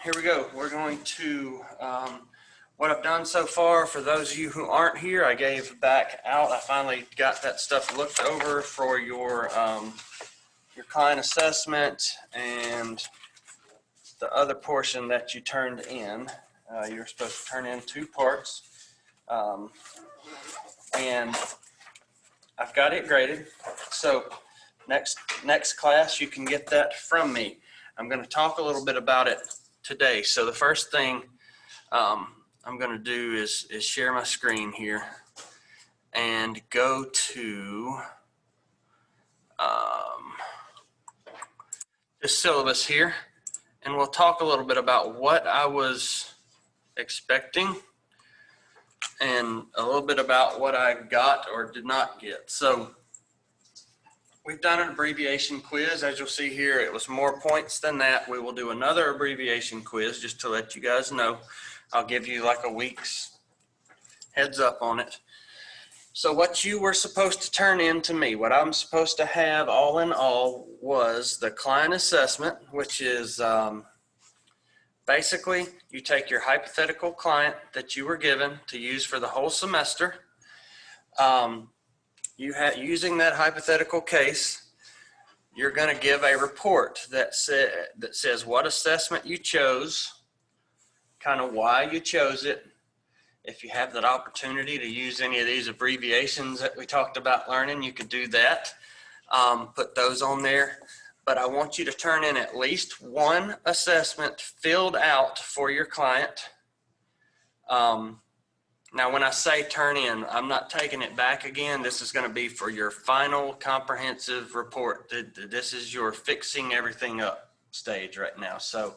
here we go. We're going to, what I've done so far, for those of you who aren't here, I gave back out. I finally got that stuff looked over for your client assessment and the other portion that you turned in. You're supposed to turn in 2 parts. And I've got it graded. So next class, you can get that from me. I'm going to talk a little bit about it today. So the first thing I'm going to do is share my screen here and go to this syllabus here, and we'll talk a little bit about what I was expecting and a little bit about what I got or did not get. So we've done an abbreviation quiz. As you'll see here, it was more points than that. We will do another abbreviation quiz just to let you guys know. I'll give you like a week's heads up on it. So what you were supposed to turn in to me, what I'm supposed to have all in all, was the client assessment, which is basically you take your hypothetical client that you were given to use for the whole semester. Using that hypothetical case, you're going to give a report that says what assessment you chose, kind of why you chose it. If you have that opportunity to use any of these abbreviations that we talked about learning, you could do that. Put those on there. But I want you to turn in at least 1 assessment filled out for your client. Now, when I say turn in, I'm not taking it back again. This is going to be for your final comprehensive report. This is your fixing everything up stage right now. So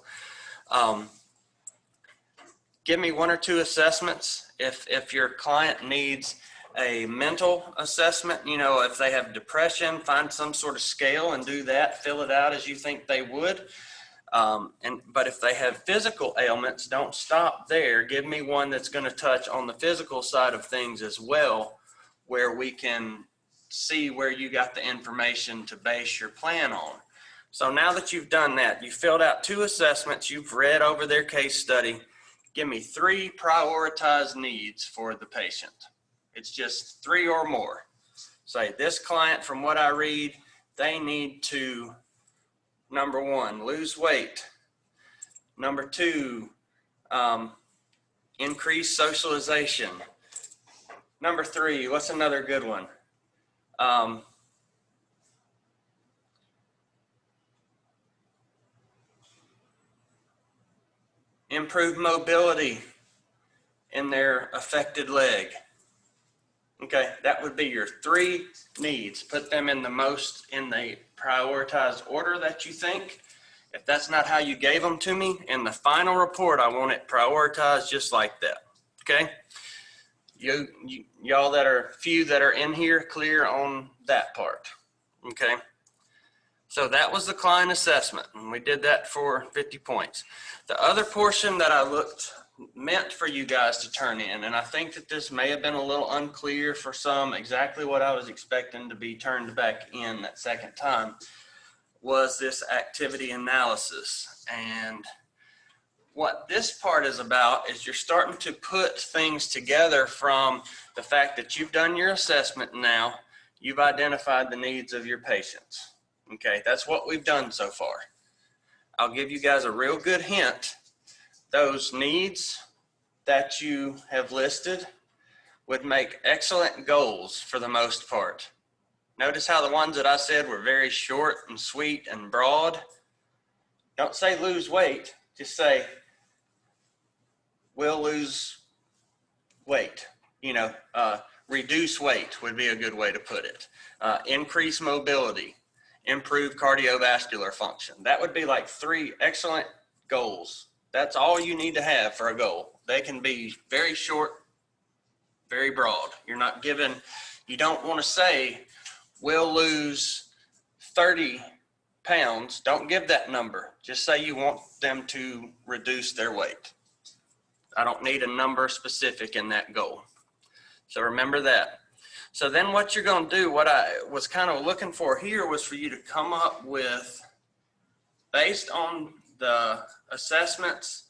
give me 1 or 2 assessments. If your client needs a mental assessment, you know, if they have depression, find some sort of scale and do that. Fill it out as you think they would. But if they have physical ailments, don't stop there. Give me one that's going to touch on the physical side of things as well, where we can see where you got the information to base your plan on. So now that you've done that, you filled out 2 assessments, you've read over their case study, give me 3 prioritized needs for the patient. It's just 3 or more. Say, this client, from what I read, they need to, number 1, lose weight. Number 2, increase socialization. Number 3, what's another good one? Improve mobility in their affected leg. Okay, that would be your 3 needs. Put them in the prioritized order that you think. If that's not how you gave them to me, in the final report, I want it prioritized just like that. Okay? Y'all that are few that are in here, clear on that part. Okay? So that was the client assessment, and we did that for 50 points. The other portion that I meant for you guys to turn in, and I think that this may have been a little unclear for some exactly what I was expecting to be turned back in that second time, was this activity analysis. And what this part is about is you're starting to put things together from the fact that you've done your assessment now, you've identified the needs of your patients. Okay, that's what we've done so far. I'll give you guys a real good hint. Those needs that you have listed would make excellent goals for the most part. Notice how the ones that I said were very short and sweet and broad. Don't say lose weight, just say we'll lose weight. You know, reduce weight would be a good way to put it. Increase mobility, improve cardiovascular function. That would be like 3 excellent goals. That's all you need to have for a goal. They can be very short, very broad. You're not given, you don't want to say, we'll lose 30 pounds. Don't give that number. Just say you want them to reduce their weight. I don't need a number specific in that goal. So remember that. So then what you're going to do, what I was kind of looking for here was for you to come up with, based on the assessments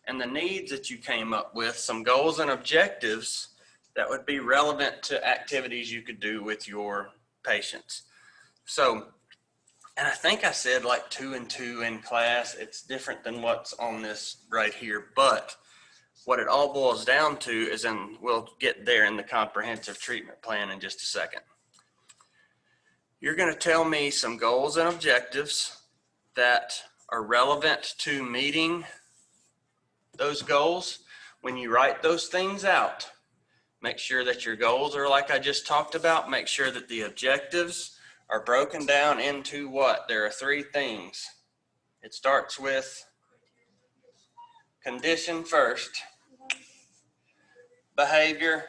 and the needs that you came up with, some goals and objectives that would be relevant to activities you could do with your patients. So, and I think I said like 2 and 2 in class. It's different than what's on this right here, but what it all boils down to is, and we'll get there in the comprehensive treatment plan in just a second. You're going to tell me some goals and objectives that are relevant to meeting those goals. When you write those things out, make sure that your goals are like I just talked about. Make sure that the objectives are broken down into what? There are 3 things. It starts with condition first, behavior,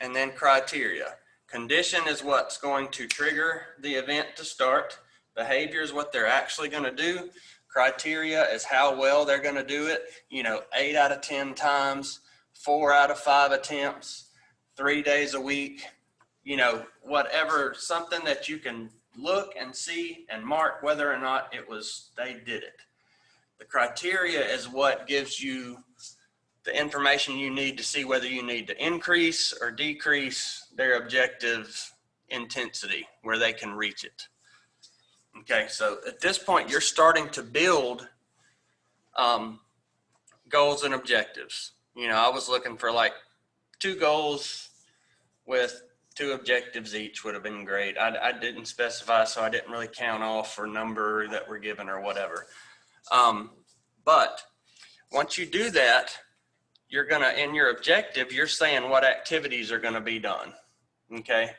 and then criteria. Condition is what's going to trigger the event to start. Behavior is what they're actually going to do. Criteria is how well they're going to do it. 8 out of 10 times, 4 out of 5 attempts, 3 days a week, whatever, something that you can look and see and mark whether or not they did it. The criteria is what gives you the information you need to see whether you need to increase or decrease their objective intensity, where they can reach it. Okay, so at this point, you're starting to build goals and objectives. I was looking for like 2 goals with 2 objectives each would have been great. I didn't specify, so I didn't really count off for number that we're given or whatever. But once you do that, you're gonna, in your objective, you're saying what activities are gonna be done, okay?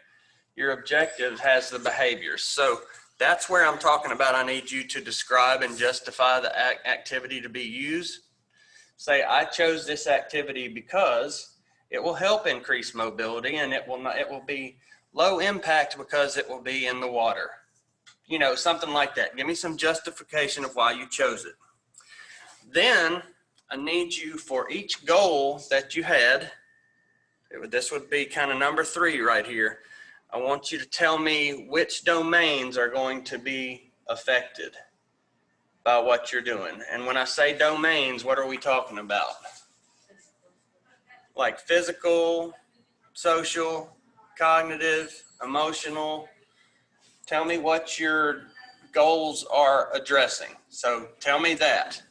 Your objective has the behaviors. So that's where I'm talking about I need you to describe and justify the activity to be used. Say, I chose this activity because it will help increase mobility, and it will be low impact because it will be in the water. Something like that. Give me some justification of why you chose it. Then I need you, for each goal that you had, this would be kind of number 3 right here. I want you to tell me which domains are going to be affected by what you're doing. And when I say domains, what are we talking about? Like physical, social, cognitive, emotional. Tell me what your goals are addressing. So tell me that.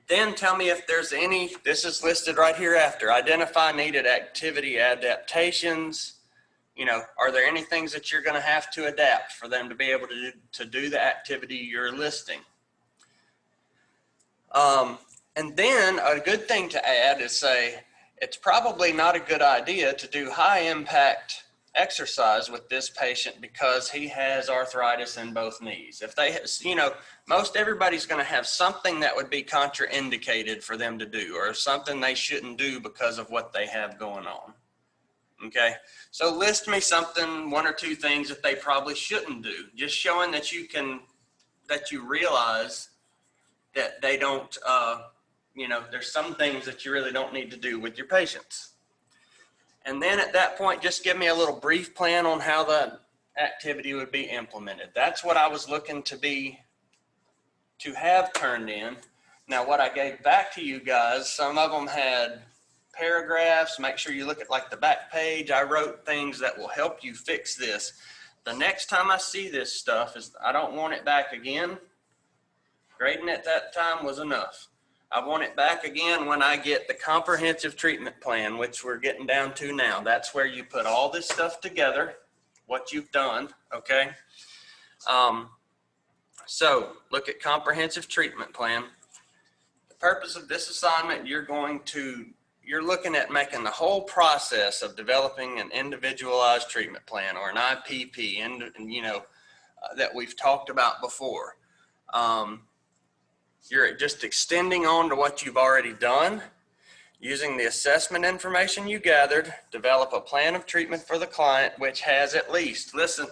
Then tell me if there's any, this is listed right here after, identify needed activity adaptations. Are there any things that you're going to have to adapt for them to be able to do the activity you're listing? And then a good thing to add is say, it's probably not a good idea to do high impact exercise with this patient because he has arthritis in both knees. If they, most everybody's going to have something that would be contraindicated for them to do, or something they shouldn't do because of what they have going on. Okay, so list me something, 1 or 2 things that they probably shouldn't do, just showing that you realize that they don't, there's some things that you really don't need to do with your patients. And then at that point, just give me a little brief plan on how the activity would be implemented. That's what I was looking to have turned in. Now, what I gave back to you guys, some of them had paragraphs. Make sure you look at like the back page. I wrote things that will help you fix this. The next time I see this stuff, I don't want it back again. Grading at that time was enough. I want it back again when I get the comprehensive treatment plan, which we're getting down to now. That's where you put all this stuff together, what you've done, okay? So look at comprehensive treatment plan. The purpose of this assignment, you're looking at making the whole process of developing an individualized treatment plan, or an IPP, and that we've talked about before. You're just extending on to what you've already done. Using the assessment information you gathered, develop a plan of treatment for the client, which has at least, listen,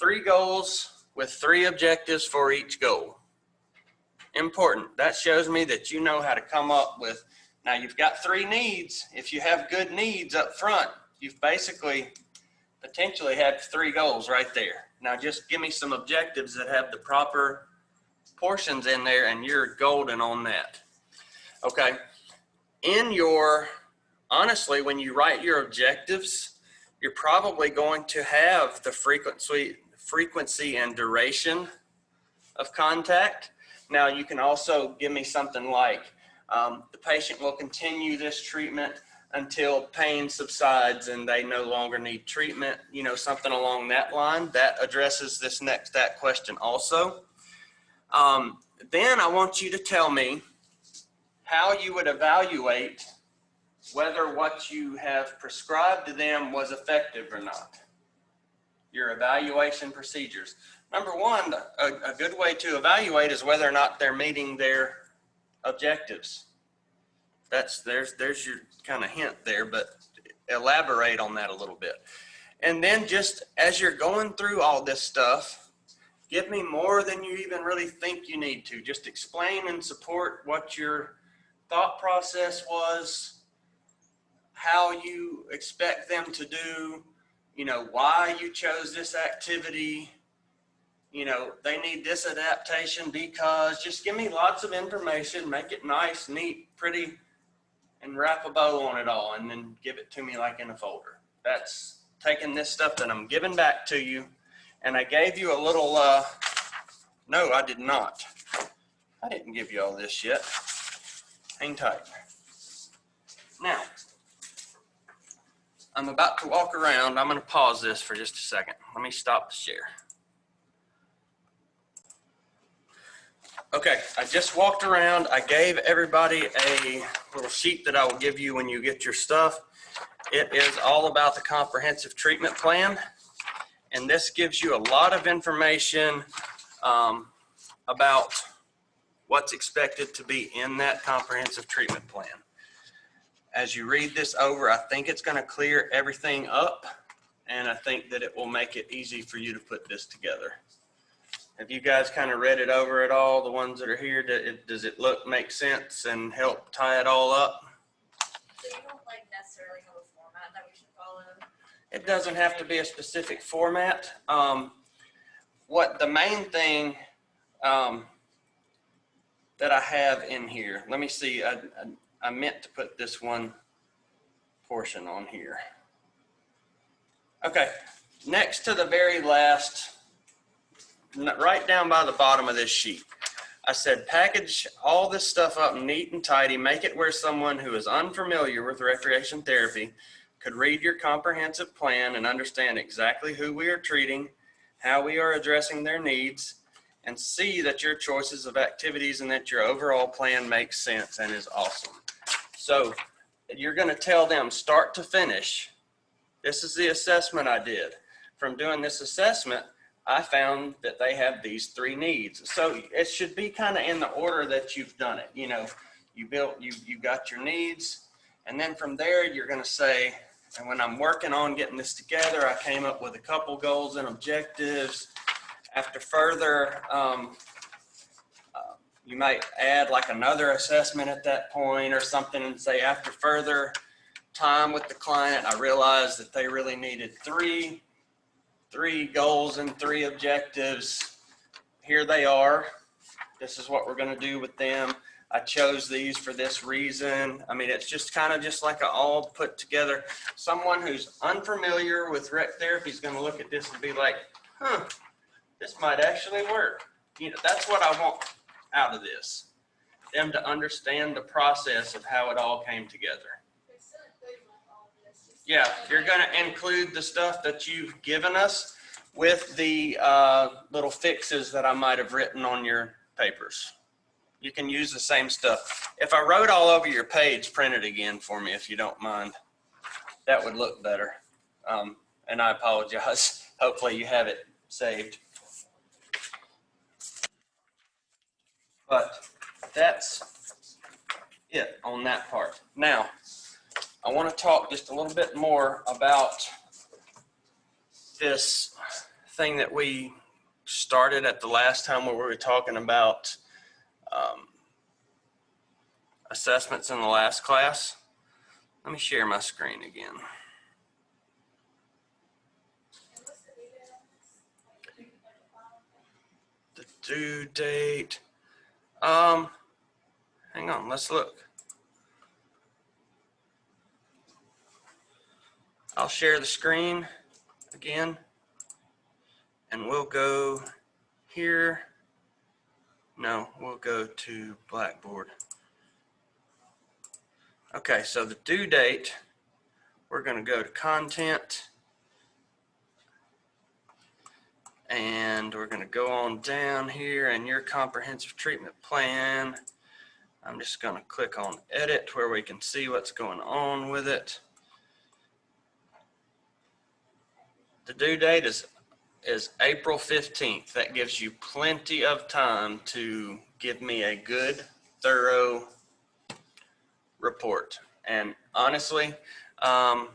3 goals with 3 objectives for each goal. Important. That shows me that you know how to come up with, now you've got 3 needs. If you have good needs up front, you've basically potentially had 3 goals right there. Now just give me some objectives that have the proper portions in there, and you're golden on that. Okay. Honestly, when you write your objectives, you're probably going to have the frequency and duration of contact. Now, you can also give me something like, the patient will continue this treatment until pain subsides and they no longer need treatment, something along that line. That addresses that question also. Then I want you to tell me how you would evaluate whether what you have prescribed to them was effective or not. Your evaluation procedures. Number one, a good way to evaluate is whether or not they're meeting their objectives. There's your kind of hint there, but elaborate on that a little bit. And then just as you're going through all this stuff, give me more than you even really think you need to. Just explain and support what your thought process was, how you expect them to do, why you chose this activity, they need this adaptation because. Just give me lots of information, make it nice, neat, pretty, and wrap a bow on it all, and then give it to me like in a folder. That's taking this stuff that I'm giving back to you. And I gave you a little, no, I did not. I didn't give you all this yet. Hang tight. Now, I'm about to walk around. I'm going to pause this for just a second. Let me stop the share. Okay, I just walked around. I gave everybody a little sheet that I will give you when you get your stuff. It is all about the comprehensive treatment plan. And this gives you a lot of information about what's expected to be in that comprehensive treatment plan. As you read this over, I think it's going to clear everything up, and I think that it will make it easy for you to put this together. Have you guys kind of read it over at all, the ones that are here? Does it make sense and help tie it all up? So you don't necessarily have a format that we should follow? It doesn't have to be a specific format. What the main thing that I have in here, let me see, I meant to put this one portion on here. Okay, next to the very last, right down by the bottom of this sheet, I said package all this stuff up neat and tidy, make it where someone who is unfamiliar with recreation therapy could read your comprehensive plan and understand exactly who we are treating, how we are addressing their needs, and see that your choices of activities and that your overall plan makes sense and is awesome. So you're going to tell them start to finish, this is the assessment I did. From doing this assessment, I found that they have these 3 needs. So it should be kind of in the order that you've done it. You got your needs, and then from there you're going to say, and when I'm working on getting this together, I came up with a couple goals and objectives. After further, you might add like another assessment at that point or something and say, after further time with the client, I realized that they really needed three goals and 3 objectives. Here they are. This is what we're going to do with them. I chose these for this reason. I mean, it's just kind of just like an all put together. Someone who's unfamiliar with rec therapy is going to look at this and be like, this might actually work. That's what I want out of this. Them to understand the process of how it all came together. Yeah, you're going to include the stuff that you've given us with the little fixes that I might have written on your papers. You can use the same stuff. If I wrote all over your page, print it again for me if you don't mind. That would look better. And I apologize. Hopefully you have it saved. But that's it on that part. Now, I want to talk just a little bit more about this thing that we started at the last time where we were talking about assessments in the last class. Let me share my screen again. The due date. Hang on, let's look. I'll share the screen again, and we'll go here. No, we'll go to Blackboard. Okay, so the due date, we're going to go to content, and we're going to go on down here and your comprehensive treatment plan. I'm just going to click on edit where we can see what's going on with it. The due date is April 15th. That gives you plenty of time to give me a good, thorough report. And honestly, I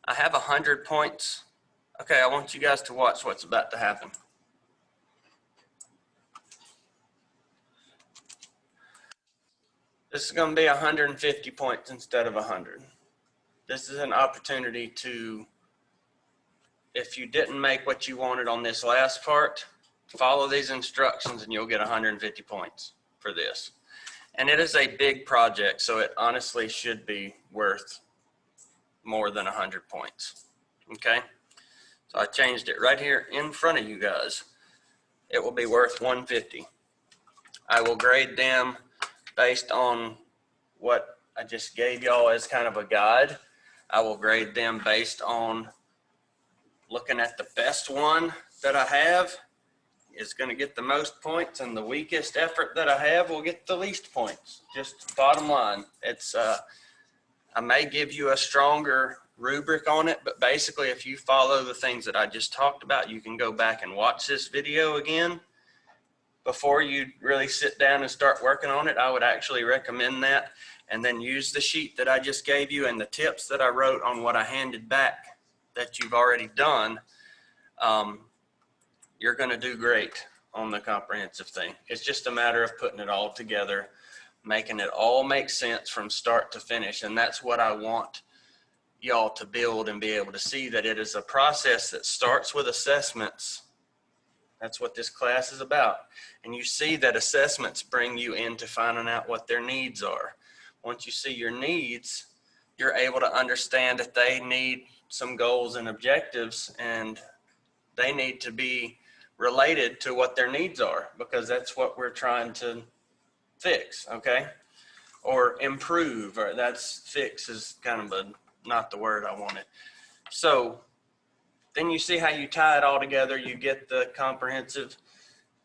have 100 points. Okay, I want you guys to watch what's about to happen. This is going to be 150 points instead of 100. This is an opportunity to, if you didn't make what you wanted on this last part, follow these instructions and you'll get 150 points for this. And it is a big project, so it honestly should be worth more than 100 points. Okay? So I changed it right here in front of you guys. It will be worth 150. I will grade them based on what I just gave y'all as kind of a guide. I will grade them based on looking at the best one that I have is going to get the most points, and the weakest effort that I have will get the least points. Just bottom line. It's I may give you a stronger rubric on it, but basically if you follow the things that I just talked about, you can go back and watch this video again before you really sit down and start working on it. I would actually recommend that, and then use the sheet that I just gave you and the tips that I wrote on what I handed back that you've already done. You're going to do great on the comprehensive thing. It's just a matter of putting it all together, making it all make sense from start to finish. And that's what I want y'all to build and be able to see, that it is a process that starts with assessments. That's what this class is about. And you see that assessments bring you into finding out what their needs are. Once you see your needs, you're able to understand that they need some goals and objectives, and they need to be related to what their needs are, because that's what we're trying to fix, okay? Or improve, or that's fix is kind of not the word I wanted. So then you see how you tie it all together. You get the comprehensive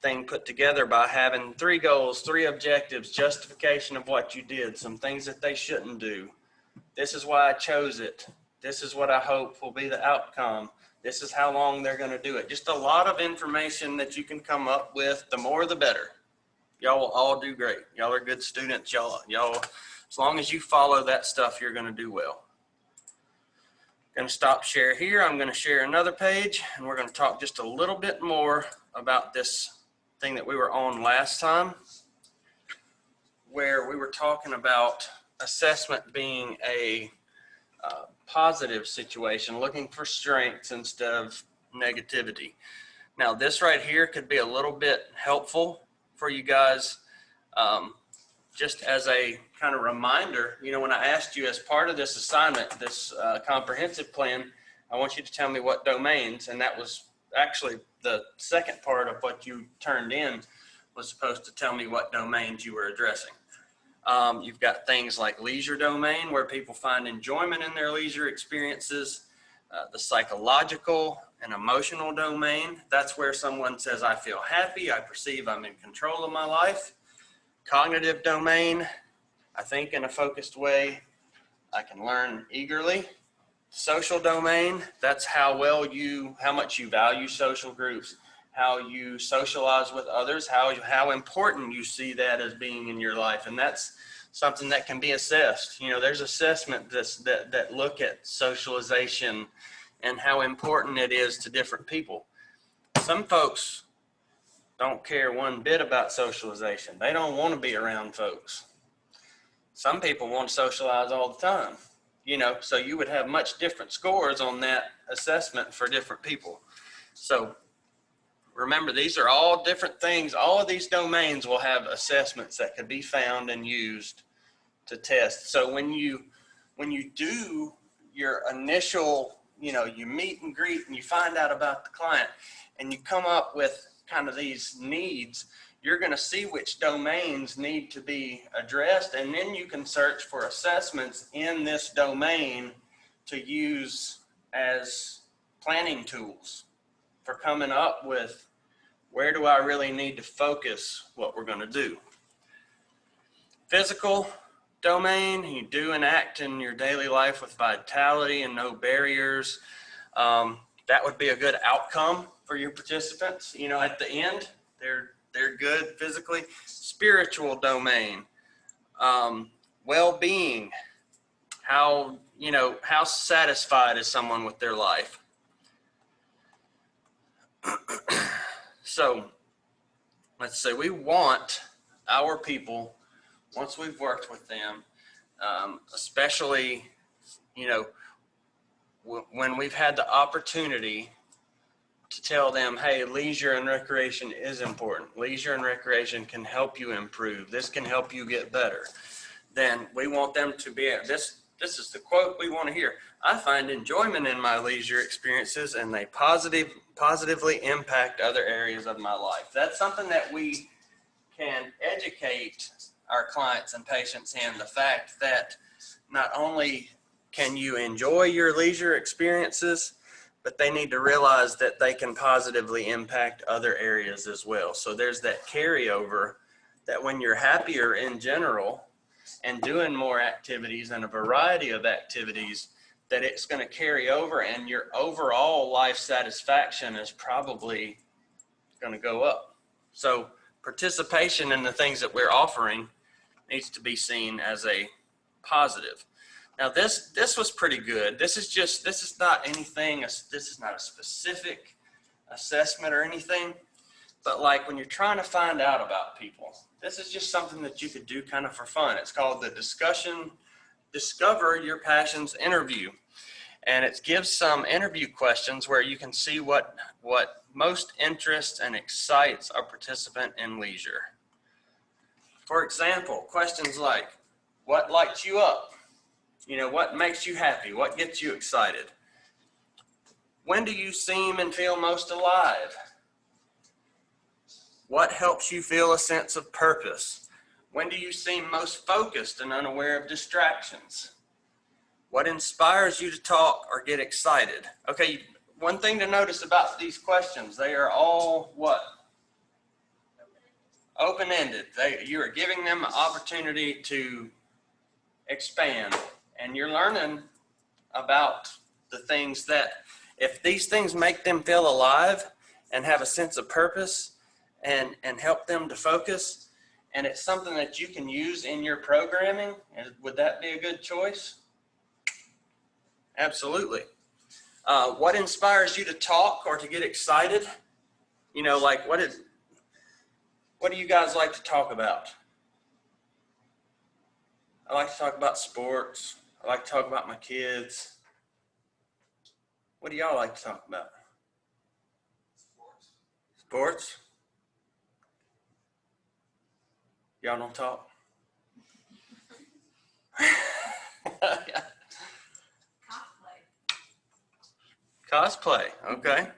thing put together by having 3 goals, 3 objectives, justification of what you did, some things that they shouldn't do. This is why I chose it. This is what I hope will be the outcome. This is how long they're going to do it. Just a lot of information that you can come up with. The more, the better. Y'all will all do great. Y'all are good students. Y'all, as long as you follow that stuff, you're going to do well. I'm going to stop share here. I'm going to share another page, and we're going to talk just a little bit more about this thing that we were on last time, where we were talking about assessment being a positive situation, looking for strengths instead of negativity. Now, this right here could be a little bit helpful for you guys, just as a kind of reminder. You know, when I asked you as part of this assignment, this comprehensive plan, I want you to tell me what domains, and that was actually the second part of what you turned in, was supposed to tell me what domains you were addressing. You've got things like leisure domain, where people find enjoyment in their leisure experiences. The psychological and emotional domain, that's where someone says, I feel happy, I perceive I'm in control of my life. Cognitive domain, I think in a focused way, I can learn eagerly. Social domain, that's how much you value social groups, how you socialize with others, how important you see that as being in your life. And that's something that can be assessed. You know, there's assessment that look at socialization and how important it is to different people. Some folks don't care one bit about socialization. They don't want to be around folks. Some people want to socialize all the time, you know, so you would have much different scores on that assessment for different people. So remember, these are all different things. All of these domains will have assessments that could be found and used to test. So when you do your initial, you meet and greet and you find out about the client and you come up with kind of these needs, you're going to see which domains need to be addressed, and then you can search for assessments in this domain to use as planning tools for coming up with where do I really need to focus what we're going to do. Physical domain, you do and act in your daily life with vitality and no barriers. That would be a good outcome for your participants. At the end, they're good physically. Spiritual domain, well-being, how satisfied is someone with their life. So let's say we want our people, once we've worked with them, especially, when we've had the opportunity to tell them, hey, leisure and recreation is important. Leisure and recreation can help you improve. This can help you get better. Then we want them to be, this is the quote we want to hear. I find enjoyment in my leisure experiences and they positively impact other areas of my life. That's something that we can educate our clients and patients in, the fact that not only can you enjoy your leisure experiences, but they need to realize that they can positively impact other areas as well. So there's that carryover that when you're happier in general and doing more activities and a variety of activities, that it's going to carry over and your overall life satisfaction is probably going to go up. So participation in the things that we're offering needs to be seen as a positive. Now this was pretty good. This is not anything, this is not a specific assessment or anything, but like when you're trying to find out about people, this is just something that you could do kind of for fun. It's called the Discover Your Passions interview. And it gives some interview questions where you can see what most interests and excites a participant in leisure. For example, questions like, what lights you up? What makes you happy? What gets you excited? When do you seem and feel most alive? What helps you feel a sense of purpose? When do you seem most focused and unaware of distractions? What inspires you to talk or get excited? Okay, one thing to notice about these questions, they are all what? Open-ended. You are giving them an opportunity to expand, and you're learning about the things that, if these things make them feel alive and have a sense of purpose and help them to focus, and it's something that you can use in your programming, would that be a good choice? Absolutely. What inspires you to talk or to get excited? Like what do you guys like to talk about? I like to talk about sports. I like to talk about my kids. What do y'all like to talk about? Sports? Y'all don't talk? Cosplay, okay.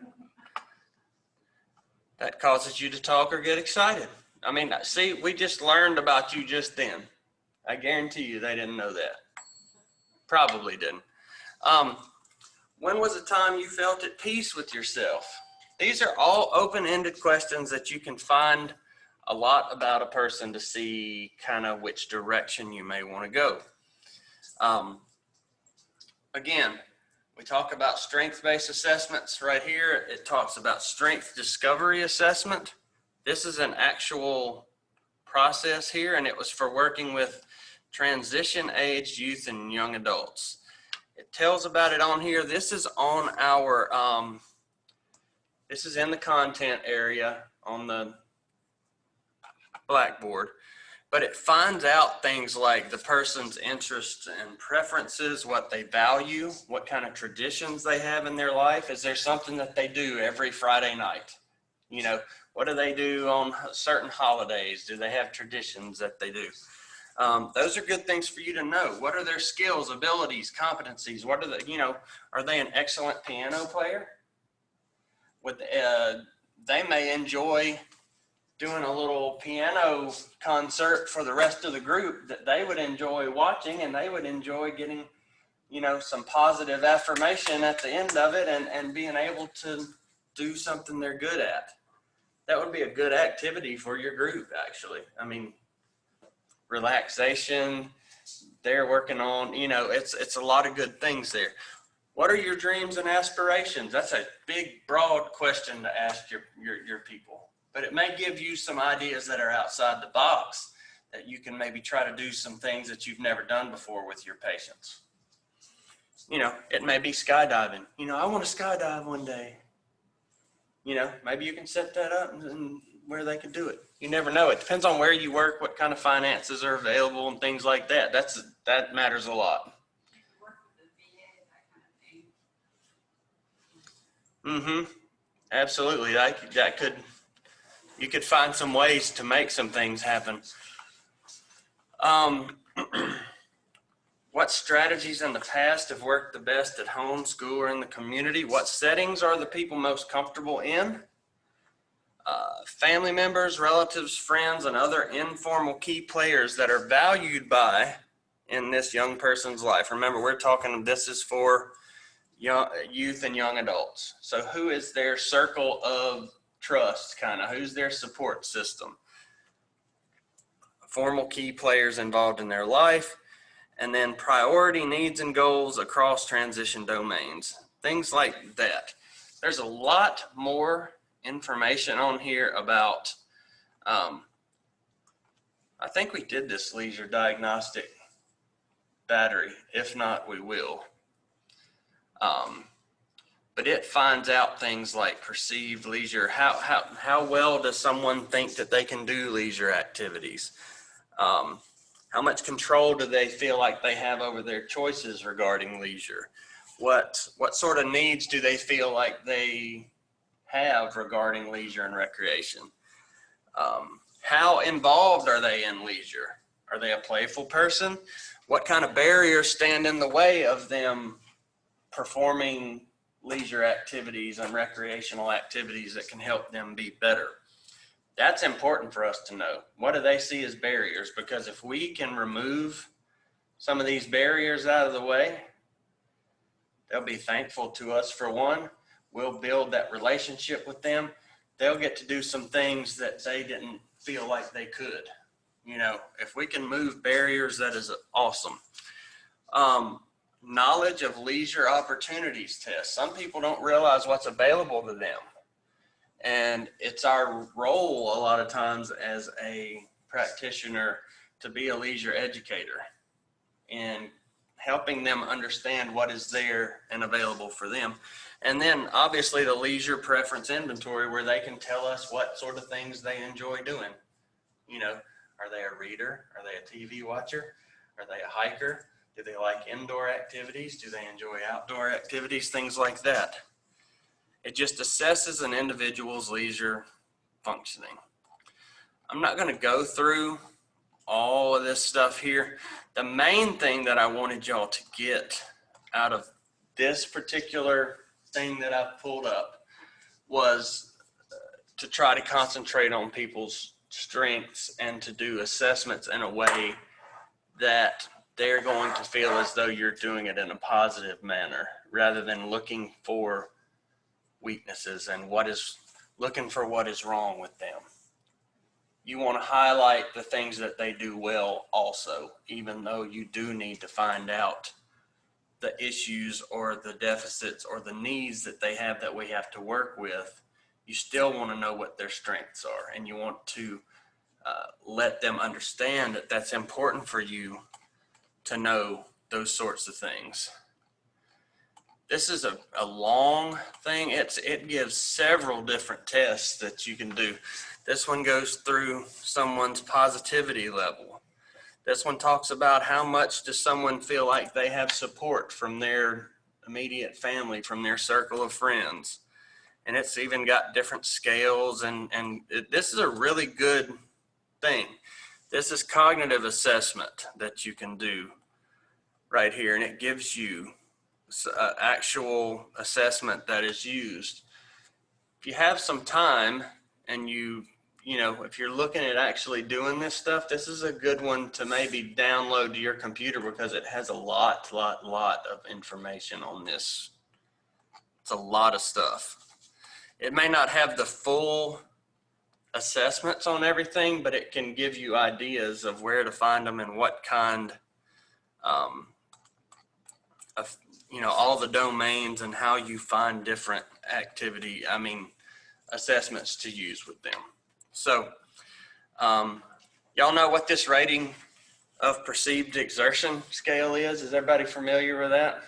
That causes you to talk or get excited. I mean, see, we just learned about you just then. I guarantee you they didn't know that. Probably didn't. When was the time you felt at peace with yourself? These are all open-ended questions that you can find a lot about a person to see kind of which direction you may want to go. Again, we talk about strength-based assessments right here. It talks about strength discovery assessment. This is an actual process here, and it was for working with transition-aged youth and young adults. It tells about it on here. This is on our, this is in the content area on the Blackboard, but it finds out things like the person's interests and preferences, what they value, what kind of traditions they have in their life. Is there something that they do every Friday night? You know, what do they do on certain holidays? Do they have traditions that they do? Those are good things for you to know. What are their skills, abilities, competencies? What are the, you know, are they an excellent piano player? They may enjoy doing a little piano concert for the rest of the group that they would enjoy watching, and they would enjoy getting, you know, some positive affirmation at the end of it, and being able to do something they're good at. That would be a good activity for your group, actually. I mean, relaxation, they're working on, you know, it's a lot of good things there. What are your dreams and aspirations? That's a big, broad question to ask your people, but it may give you some ideas that are outside the box that you can maybe try to do some things that you've never done before with your patients. You know, it may be skydiving. You know, I want to skydive one day. You know, maybe you can set that up and where they can do it. You never know. It depends on where you work, what kind of finances are available and things like that. That matters a lot. Work with the VA, that kind of thing. Absolutely. You could find some ways to make some things happen. What strategies in the past have worked the best at home, school, or in the community? What settings are the people most comfortable in? Family members, relatives, friends, and other informal key players that are valued by in this young person's life. Remember, we're talking, this is for youth and young adults. So who is their circle of trust, kind of? Who's their support system? Formal key players involved in their life. And then priority needs and goals across transition domains. Things like that. There's a lot more information on here about, I think we did this leisure diagnostic battery. If not, we will. But it finds out things like perceived leisure. How well does someone think that they can do leisure activities? How much control do they feel like they have over their choices regarding leisure? What sort of needs do they feel like they have regarding leisure and recreation? How involved are they in leisure? Are they a playful person? What kind of barriers stand in the way of them performing leisure activities and recreational activities that can help them be better? That's important for us to know. What do they see as barriers? Because if we can remove some of these barriers out of the way, they'll be thankful to us for one. We'll build that relationship with them. They'll get to do some things that they didn't feel like they could. You know, if we can move barriers, that is awesome. Knowledge of leisure opportunities test. Some people don't realize what's available to them. And it's our role a lot of times as a practitioner to be a leisure educator and helping them understand what is there and available for them. And then obviously the leisure preference inventory, where they can tell us what sort of things they enjoy doing. You know, are they a reader? Are they a TV watcher? Are they a hiker? Do they like indoor activities? Do they enjoy outdoor activities? Things like that. It just assesses an individual's leisure functioning. I'm not going to go through all of this stuff here. The main thing that I wanted y'all to get out of this particular thing that I pulled up was to try to concentrate on people's strengths and to do assessments in a way that they're going to feel as though you're doing it in a positive manner, rather than looking for weaknesses and looking for what is wrong with them. You want to highlight the things that they do well also, even though you do need to find out the issues or the deficits or the needs that they have that we have to work with. You still want to know what their strengths are, and you want to let them understand that that's important for you to know those sorts of things. This is a long thing. It gives several different tests that you can do. This one goes through someone's positivity level. This one talks about how much does someone feel like they have support from their immediate family, from their circle of friends. and it's even got different scales, and this is a really good thing. This is cognitive assessment that you can do right here, and it gives you actual assessment that is used. If you have some time and you know, if you're looking at actually doing this stuff, this is a good one to maybe download to your computer because it has a lot of information on this. It's a lot of stuff. It may not have the full assessments on everything, but it can give you ideas of where to find them and what kind of, you know, all the domains and how you find different assessments to use with them. So y'all know what this rating of perceived exertion scale is? Is everybody familiar with that?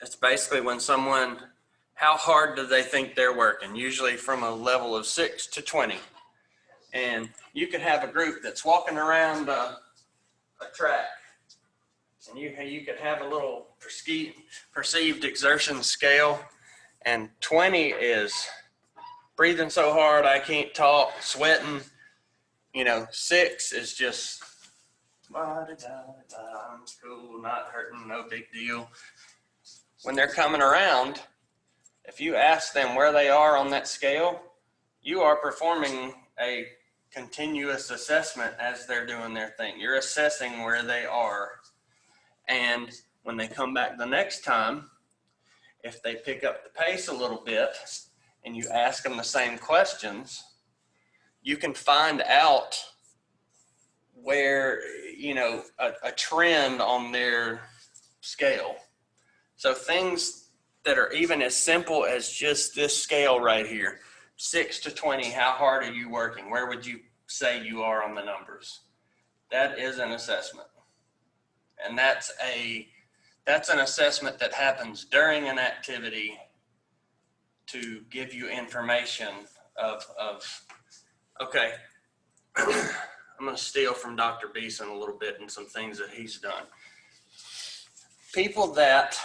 It's basically when someone, how hard do they think they're working? Usually from a level of 6 to 20. And you could have a group that's walking around a track, and you could have a little perceived exertion scale, and 20 is breathing so hard I can't talk, sweating. You know, 6 is just, I'm cool, not hurting, no big deal. When they're coming around, if you ask them where they are on that scale, you are performing a continuous assessment as they're doing their thing. You're assessing where they are. And when they come back the next time, if they pick up the pace a little bit and you ask them the same questions, you can find out where, you know, a trend on their scale. So things that are even as simple as just this scale right here, 6 to 20, how hard are you working? Where would you say you are on the numbers? That is an assessment. And that's an assessment that happens during an activity to give you information of okay, I'm going to steal from Dr. Beeson a little bit and some things that he's done. People that,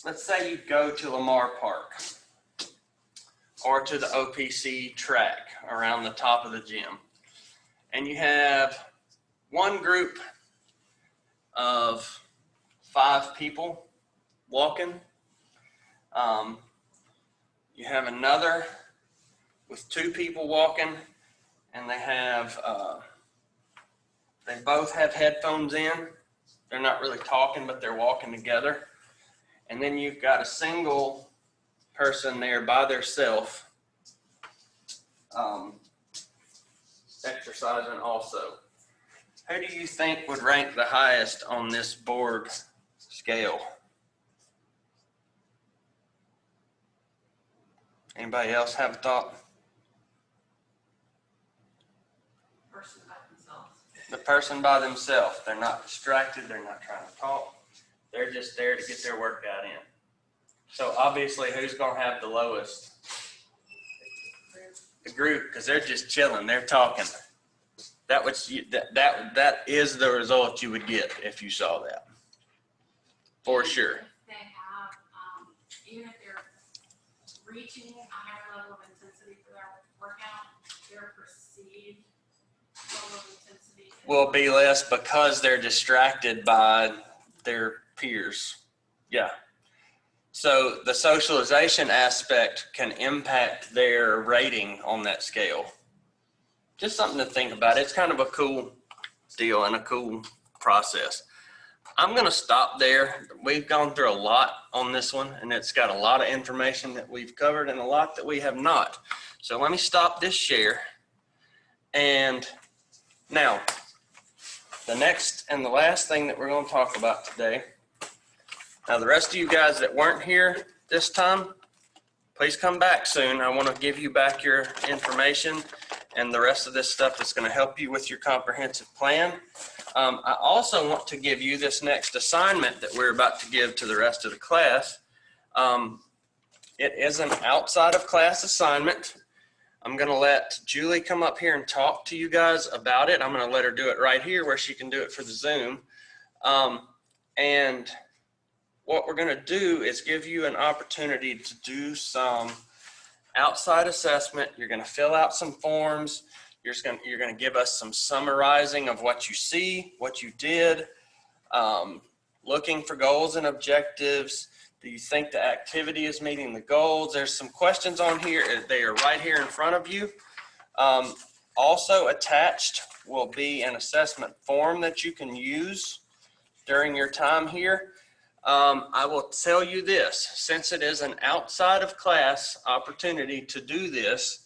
let's say you go to Lamar Park or to the OPC track around the top of the gym, and you have one group of 5 people walking. You have another with 2 people walking, and they both have headphones in. They're not really talking, but they're walking together. And then you've got a single person there by themselves, exercising also. Who do you think would rank the highest on this board scale? Anybody else have a thought? Person by themselves. The person by themselves. They're not distracted. They're not trying to talk. They're just there to get their workout in. So obviously, who's going to have the lowest? The group, because they're just chilling. They're talking. That is the result you would get if you saw that. For sure. They have, even if they're reaching a higher level of intensity for their workout, their perceived level of intensity Will be less because they're distracted by their peers. Yeah. So the socialization aspect can impact their rating on that scale. Just something to think about. It's kind of a cool deal and a cool process. I'm going to stop there. We've gone through a lot on this one, and it's got a lot of information that we've covered and a lot that we have not. So let me stop this share. And now, the next and the last thing that we're going to talk about today. Now, the rest of you guys that weren't here this time, please come back soon. I want to give you back your information and the rest of this stuff that's going to help you with your comprehensive plan. I also want to give you this next assignment that we're about to give to the rest of the class. It is an outside of class assignment. I'm going to let Julie come up here and talk to you guys about it. I'm going to let her do it right here where she can do it for the Zoom. And what we're gonna do is give you an opportunity to do some outside assessment. You're gonna fill out some forms. You're gonna give us some summarizing of what you see, what you did, looking for goals and objectives. Do you think the activity is meeting the goals? There's some questions on here. They are right here in front of you. Also attached will be an assessment form that you can use during your time here. I will tell you this, since it is an outside of class opportunity to do this,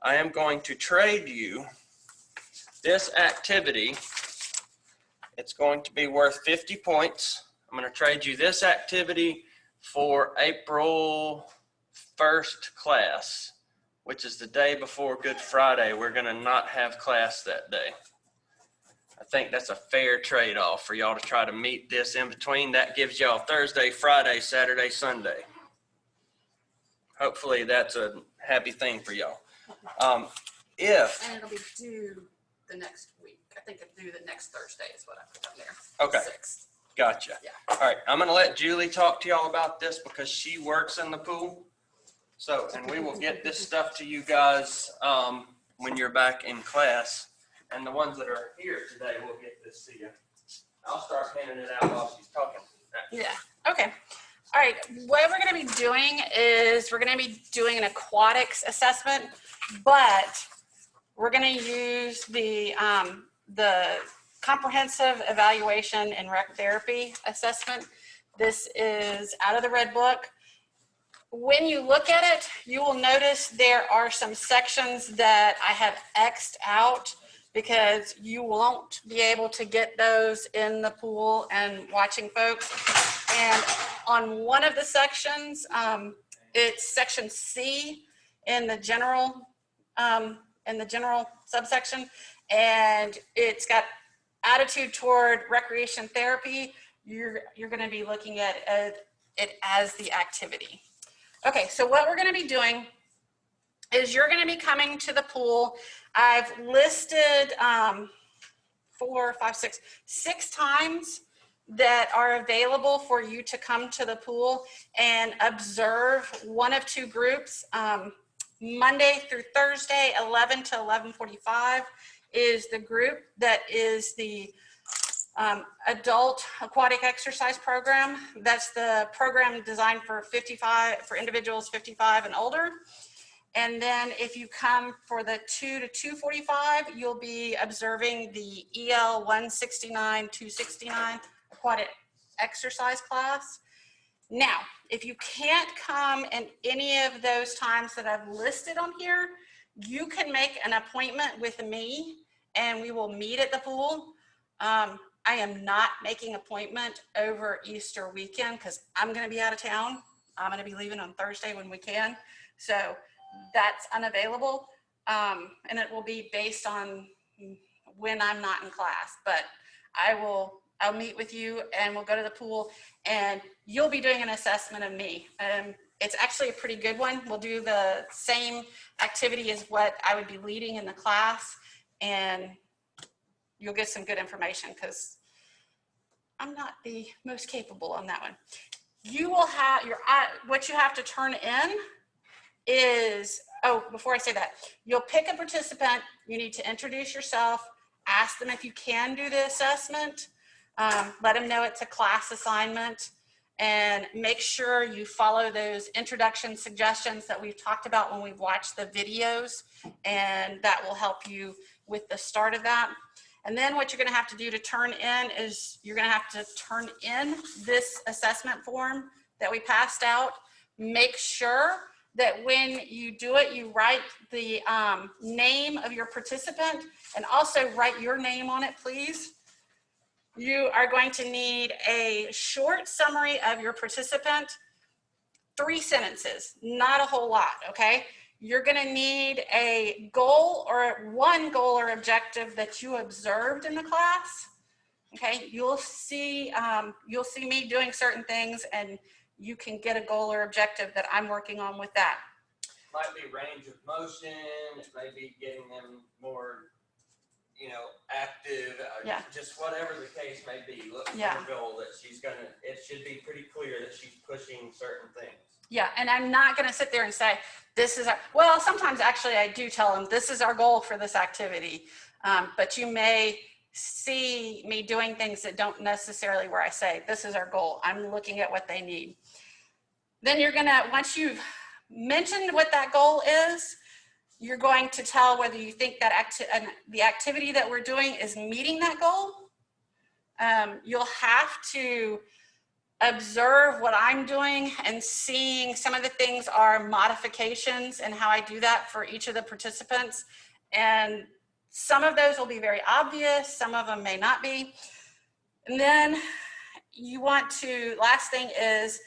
I am going to trade you this activity. It's going to be worth 50 points. I'm going to trade you this activity for April 1st class, which is the day before Good Friday. We're going to not have class that day. I think that's a fair trade-off for y'all to try to meet this in between. That gives y'all Thursday, Friday, Saturday, Sunday. Hopefully that's a happy thing for y'all. And it'll be due the next week. I think it's due the next Thursday is what I put on there. Okay. 6th. Gotcha. Yeah. All right, I'm gonna let Julie talk to y'all about this because she works in the pool. So, and we will get this stuff to you guys when you're back in class. And the ones that are here today will get this to you. I'll start handing it out while she's talking. Yeah, okay. All right, what we're gonna be doing is we're gonna be doing an aquatics assessment, but we're gonna use the comprehensive evaluation and rec therapy assessment. This is out of the Red Book. When you look at it, you will notice there are some sections that I have X'd out because you won't be able to get those in the pool and watching folks. And on one of the sections, it's section C in the general subsection, and it's got attitude toward recreation therapy. You're going to be looking at it as the activity. Okay, so what we're going to be doing is you're going to be coming to the pool. I've listed 6 times that are available for you to come to the pool and observe one of 2 groups. Monday through Thursday, 11 to 11:45 is the group that is the adult aquatic exercise program. That's the program designed for individuals 55 and older. And then if you come for the 2 to 2:45, you'll be observing the EL 169-269 aquatic exercise class. Now, if you can't come in any of those times that I've listed on here, you can make an appointment with me and we will meet at the pool. I am not making an appointment over Easter weekend because I'm going to be out of town. I'm going to be leaving on Thursday when we can. So that's unavailable. And it will be based on when I'm not in class. But I'll meet with you and we'll go to the pool and you'll be doing an assessment of me. It's actually a pretty good one. We'll do the same activity as what I would be leading in the class, and you'll get some good information because I'm not the most capable on that one. You will have what you have to turn in is, before I say that, you'll pick a participant. You need to introduce yourself, ask them if you can do the assessment, let them know it's a class assignment, and make sure you follow those introduction suggestions that we've talked about when we've watched the videos, and that will help you with the start of that. And then what you're going to have to do to turn in is you're going to have to turn in this assessment form that we passed out. Make sure that when you do it, you write the name of your participant and also write your name on it, please. You are going to need a short summary of your participant, 3 sentences, not a whole lot, okay? You're gonna need a goal or one goal or objective that you observed in the class, okay? You'll see me doing certain things and you can get a goal or objective that I'm working on with that. Might be range of motion, it may be getting them more you know, active, Yeah. just whatever the case may be. Look for Yeah. the goal that she's gonna, it should be pretty clear that she's pushing certain things. Yeah, and I'm not going to sit there and say, this is our, well, sometimes actually I do tell them, this is our goal for this activity. But you may see me doing things that don't necessarily where I say, this is our goal. I'm looking at what they need. Then you're going to, once you've mentioned what that goal is, you're going to tell whether you think that the activity that we're doing is meeting that goal. You'll have to observe what I'm doing and seeing some of the things are modifications and how I do that for each of the participants. And some of those will be very obvious, some of them may not be. And then you want to, last thing is,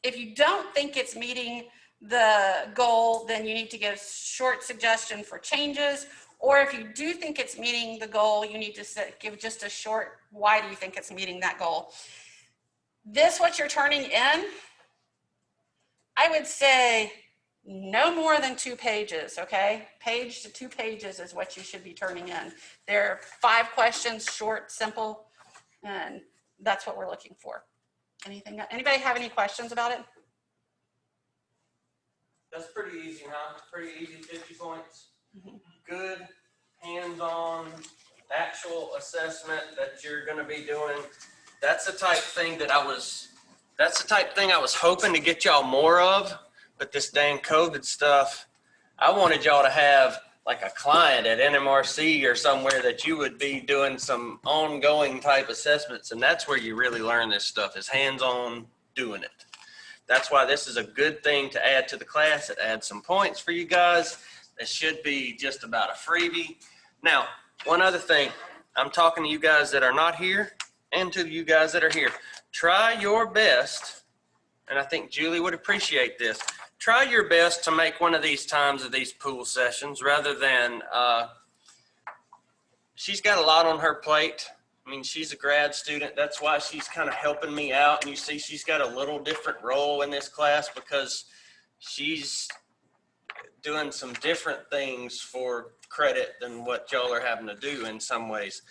if you don't think it's meeting the goal, then you need to give short suggestion for changes. Or if you do think it's meeting the goal, you need to give just a short, why do you think it's meeting that goal? This, what you're turning in, I would say no more than 2 pages, okay? Page to 2 pages is what you should be turning in. There are 5 questions, short, simple, and that's what we're looking for. Anybody have any questions about it? That's pretty easy, huh? Pretty easy, 50 points. Mhm. Good, hands-on, actual assessment that you're gonna be doing. That's the type thing that I was hoping to get y'all more of, but this dang COVID stuff, I wanted y'all to have like a client at NMRC or somewhere that you would be doing some ongoing type assessments, and that's where you really learn this stuff, is hands-on doing it. That's why this is a good thing to add to the class. It adds some points for you guys. It should be just about a freebie. Now, one other thing, I'm talking to you guys that are not here and to you guys that are here. Try your best, and I think Julie would appreciate this. Try your best to make one of these times of these pool sessions rather than, she's got a lot on her plate. I mean, she's a grad student. That's why she's kind of helping me out. And you see, she's got a little different role in this class because she's doing some different things for credit than what y'all are having to do in some ways.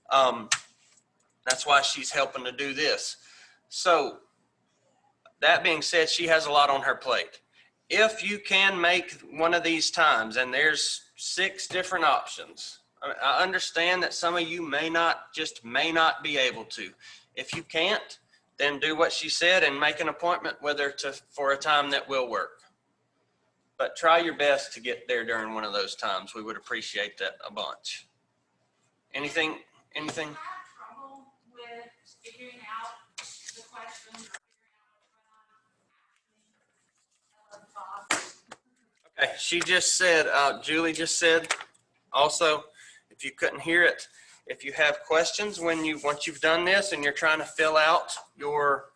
That's why she's helping to do this. So that being said, she has a lot on her plate. If you can make one of these times, and there's 6 different options, I understand that some of you may not be able to. If you can't, then do what she said and make an appointment with her for a time that will work. But try your best to get there during one of those times. We would appreciate that a bunch. Anything? I have trouble with figuring out the questions or figuring out what's going on. Okay, she just said, Julie just said also, if you couldn't hear it, if you have questions once you've done this and you're trying to fill out your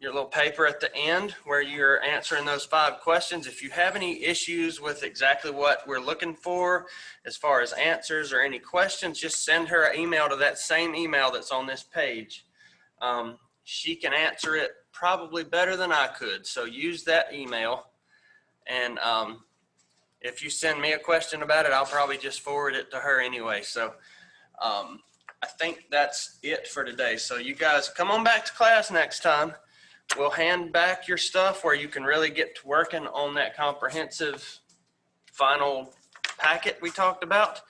little paper at the end where you're answering those 5 questions, if you have any issues with exactly what we're looking for as far as answers or any questions, just send her an email to that same email that's on this page. She can answer it probably better than I could, so use that email. And if you send me a question about it, I'll probably just forward it to her anyway. So I think that's it for today. So you guys come on back to class next time. We'll hand back your stuff where you can really get to working on that comprehensive final packet we talked about.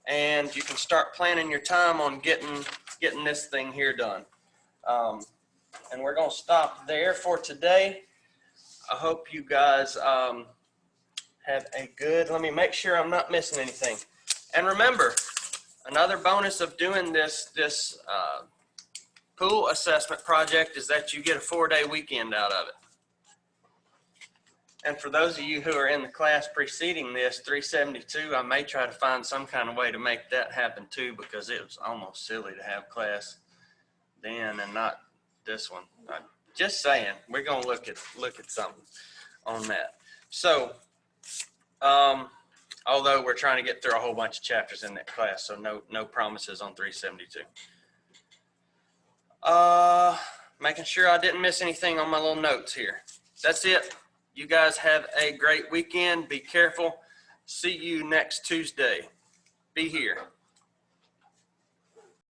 And you can start planning your time on getting this thing here done. And we're going to stop there for today. I hope you guys have a good, let me make sure I'm not missing anything. And remember, another bonus of doing this pool assessment project is that you get a 4-day weekend out of it. And for those of you who are in the class preceding this, 372, I may try to find some kind of way to make that happen too, because it was almost silly to have class then and not this one. Just saying, we're going to look at something on that. So, although we're trying to get through a whole bunch of chapters in that class, so no promises on 372. Making sure I didn't miss anything on my little notes here. That's it. You guys have a great weekend. Be careful. See you next Tuesday. Be here.